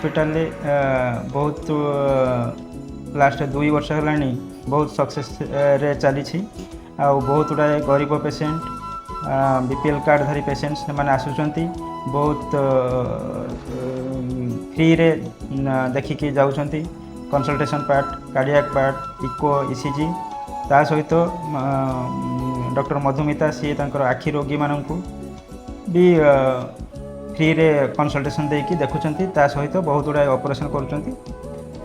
Hospital बहुत last 2 वर्ष है बहुत सक्सेस रे चली आ बहुत गुड़ा गरीब पेसेंट बीपीएल कार्ड धारी पेसेंट से आसुँच बहुत फ्री रे देखिकी जाऊँच consultation part cardiac part echo ECG ता सहित डॉक्टर मधुमिता सी आखि रोगी मानक भी फ्री रे कंसल्टेशन देकी देखुंत ता सहित बहुत गुड़ा ऑपरेशन कर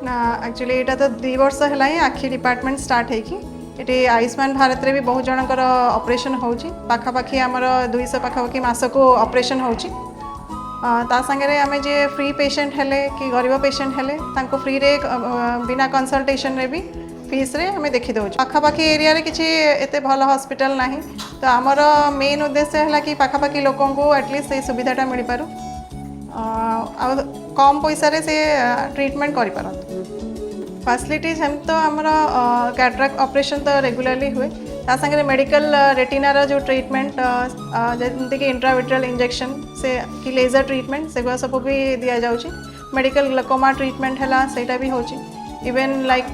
ना एक्चुअली यहाँ तो 2 वर्ष है आखि डिपार्टमेंट स्टार्ट होगी ये आयुष्मान भारत रे भी बहुत जनकर ऑपरेशन होची पाखापाखि आमर 200 पाखापाखि मास को ऑपरेशन होची ता संगे आम जे फ्री पेशेंट हेले कि गरीब पेशेंट हेले तांको फ्री रे बिना कंसल्टेशन रे भी फीस रे हमें देखी दो पाखापाखि एरिया रे किसी एते भल हॉस्पिटल नहीं तो आमर मेन उद्देश्य है कि पाखापाखि लोक को एटलिस्ट ये सुविधाटा मिल पारू कम पैसा रे से ट्रीटमेंट करि पारत फैसिलिटीज हम तो आमर कैटराक्ट ऑपरेशन तो रेगुलरली हुए ता संगे मेडिकल रेटिनार जो ट्रीटमेंट जमीक इंट्राविट्रल इंजेक्शन से कि लेजर ट्रीटमेंट से सब भी दि जाऊँगी मेडिकल ग्लकोमा ट्रीटमेंट है सेटा भी हो इवेन लाइक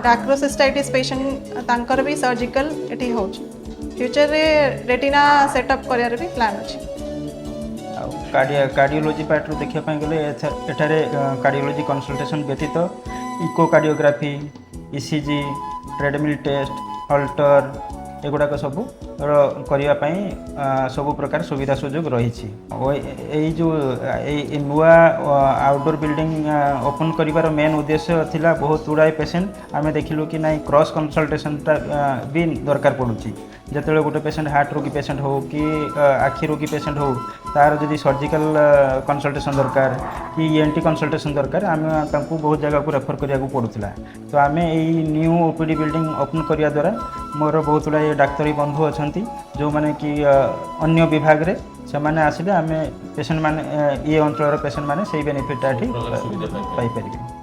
डाक्रोसिस्टाइटिस पेशेंट तांकर भी सर्जिकल ये हो फ्यूचर रे रेटिना सेटअप कर भी प्लान अच्छी कार्डियोलोजी पार्ट रू देखा गले एठारे कार्डियोलोजी कंसल्टेशन व्यतीत इकोकार्डियोग्राफी ईसीजी ट्रेडमिल टेस्ट हल्टर एगुड़ाक सब करने सब प्रकार सुविधा सुजोग रही जो नुआ आउटडोर बिल्डिंग ओपन कर मेन उद्देश्य थिला बहुत गुड़ाए पेसेंट आम देखिलु कि ना क्रॉस कंसल्टेशनटा भी दरकार पड़ुची जिते गोटे पेसेंट हार्ट रोगी पेसेंट हो कि आखि रोगी पेसेंट हो तार जदि सर्जिकल कंसल्टेशन दरकार कि एनटी कंसल्टेशन दरकार आम बहुत जगह को रेफर करा पड़ूला तो आम यही न्यू ओपीडी बिल्डिंग ओपन करने द्वारा मोर बहुत गुड़ाए डाक्तरी बंधु अच्छा जो मैंने कि अन्य विभाग रे से मैंने आसिले आम पेसेंट माने ये अंचल पेसेंट माने से बेनिफिटा पाई पारे।